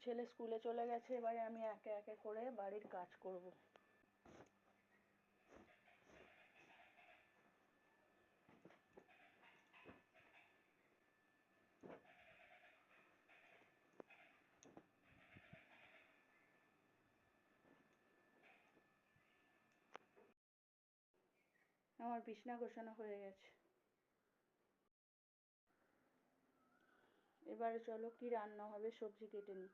ছেলে স্কুলে চলে গেছে, এবারে আমি একে একে করে বাড়ির কাজ করব। আমার বিছনা গোছানো হয়ে গেছে। এবারে চলো কি রান্না হবে সবজি কেটে নিই।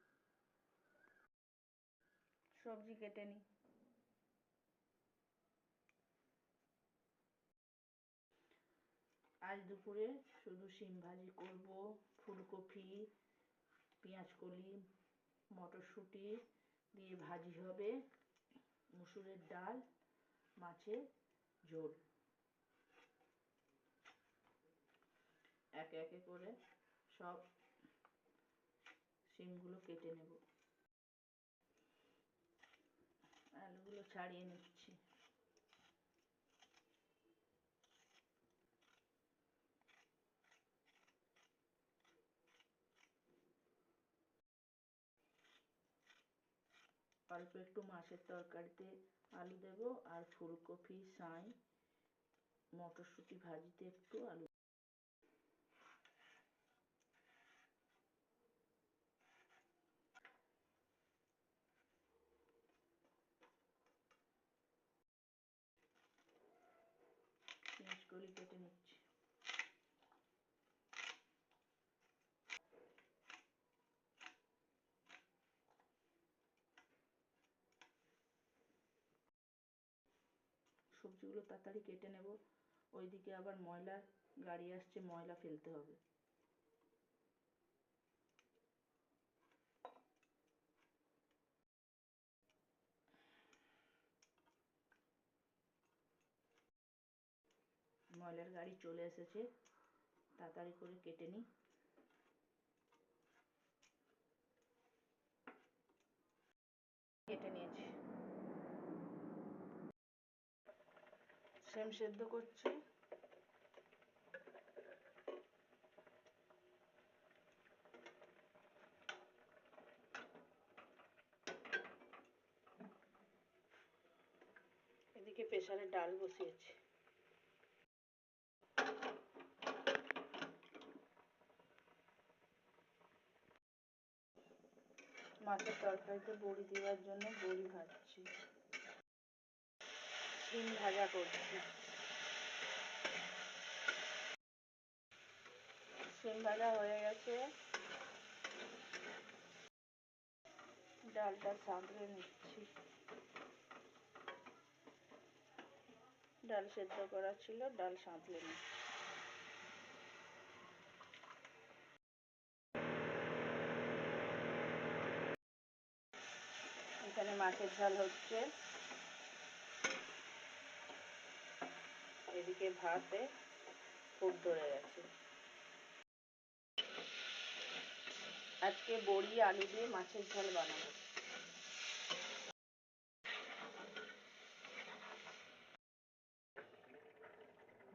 আজ দুপুরে শুধু শিম ভাজি করব, ফুলকপি, পেঁয়াজকলি, মটরশুঁটি দিয়ে ভাজি হবে, মুসুরের ডাল, মাছের ঝোল। একে একে করে সব শিমগুলো কেটে নেব। আলুগুলো ছাড়িয়ে নিচ্ছি। অল্প একটু মাছের তরকারিতে আলু দেব, আর ফুলকপি, ছাই, মটরশুঁটি ভাজিতে একটু আলু। পেঁয়াজকলি কেটে নিচ্ছি। সবজিগুলো তাড়াতাড়ি কেটে নেব, ওইদিকে আবার ময়লা গাড়ি আসছে, ময়লা ফেলতে হবে। ময়লার গাড়ি চলে এসেছে, তাড়াতাড়ি করে কেটে নিই। কেটে নিয়েছি। শিম সেদ্ধ করছি। এদিকে প্রেসারে ডাল বসিয়েছি। মাছের তরকারিতে বড়ি দেওয়ার জন্য বড়ি ভাজছি। শিম ভাজা করছি। শিম ভাজা হয়ে গেছে, ডালটা সাঁতলে নিচ্ছি। ডাল সেদ্ধ করা ছিল, ডাল সাঁতলে নিচ্ছি। এখানে মাছের ঝাল হচ্ছে, এদিকে ভাতে ফুট ধরে গেছে। আজকে বড়ি আলু দিয়ে মাছের ঝাল বানাবো।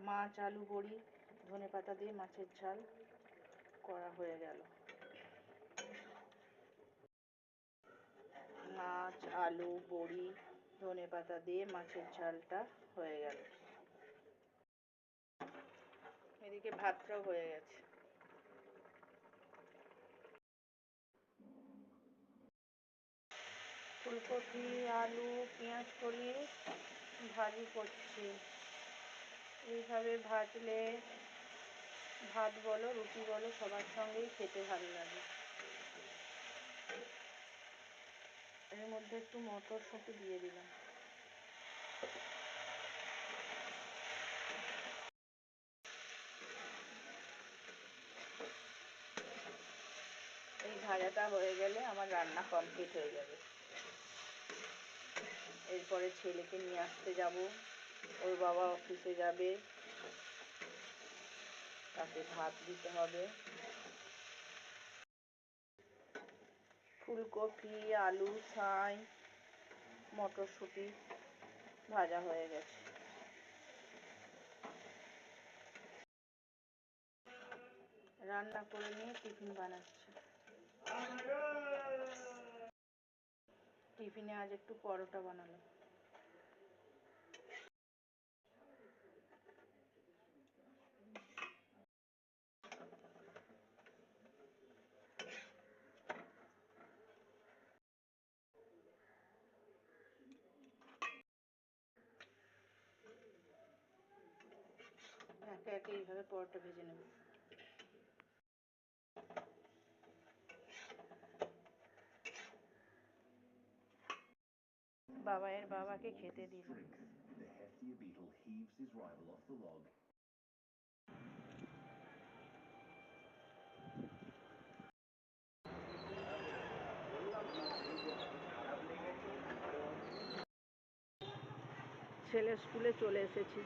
মাছ, আলু, বড়ি, ধনেপাতা দিয়ে মাছের ঝাল করা হয়ে গেল। মাছ, আলু, বড়ি, ধনেপাতা দিয়ে মাছের ঝালটা হয়ে গেল। এদিকে ভাতটাও হয়ে গেছে। ফুলকপি, আলু, পেঁয়াজকলি ভাজি করছি। এইভাবে ভাজলে ভাত বলো, রুটি বলো, সবার সঙ্গেই খেতে ভালো লাগে। এর মধ্যে একটু মটরশুঁটি দিয়ে দিলাম। এই ভাজাটা হয়ে গেলে আমার রান্না কমপ্লিট হয়ে যাবে। এরপরে ছেলেকে নিয়ে আসতে যাব, ওর বাবা অফিসে যাবে, তাকে ভাত দিতে হবে। ফুলকপি, আলু, ছাই, মটরশুঁটি ভাজা হয়ে গেছে। রান্না করে নিয়ে টিফিন বানাচ্ছি। টিফিনে আজ একটু পরোটা বানালাম। একে একে এইভাবে পরোটা ভেজে নেব। বাবাইয়ের বাবাকে খেতে দিলাম। ছেলের স্কুলে চলে এসেছি।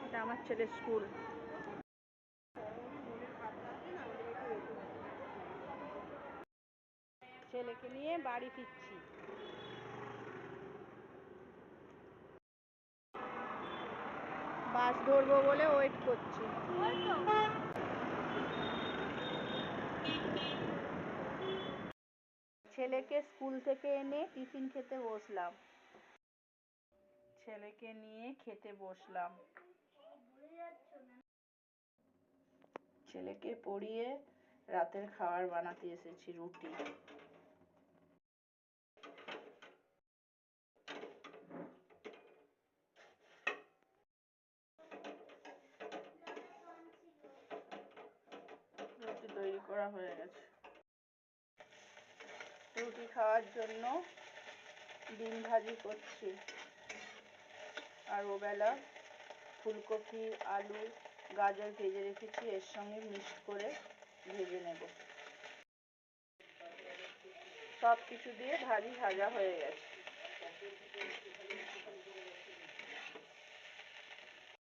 এটা আমার ছেলের স্কুল। ছেলেকে নিয়ে বাড়ি ফিরছি। বাস ধরবো বলে ওয়েট করছি। ছেলেকে স্কুল থেকে এনে টিফিন খেতে বসলাম। ছেলেকে নিয়ে খেতে বসলাম। ছেলেকে পড়িয়ে রাতের খাবার বানাতে এসেছি, রুটি। রুটি তৈরি করা হয়ে গেছে। রুটি খাওয়ার জন্য ডিম ভাজি করছি। আর ওবেলা ফুলকপি, আলু, গাজর ভেজে রেখেছি, এর সঙ্গে মিক্সড করে ভেজে নেব। সব কিছু দিয়ে ভাজি ভাজা হয়ে গেছে।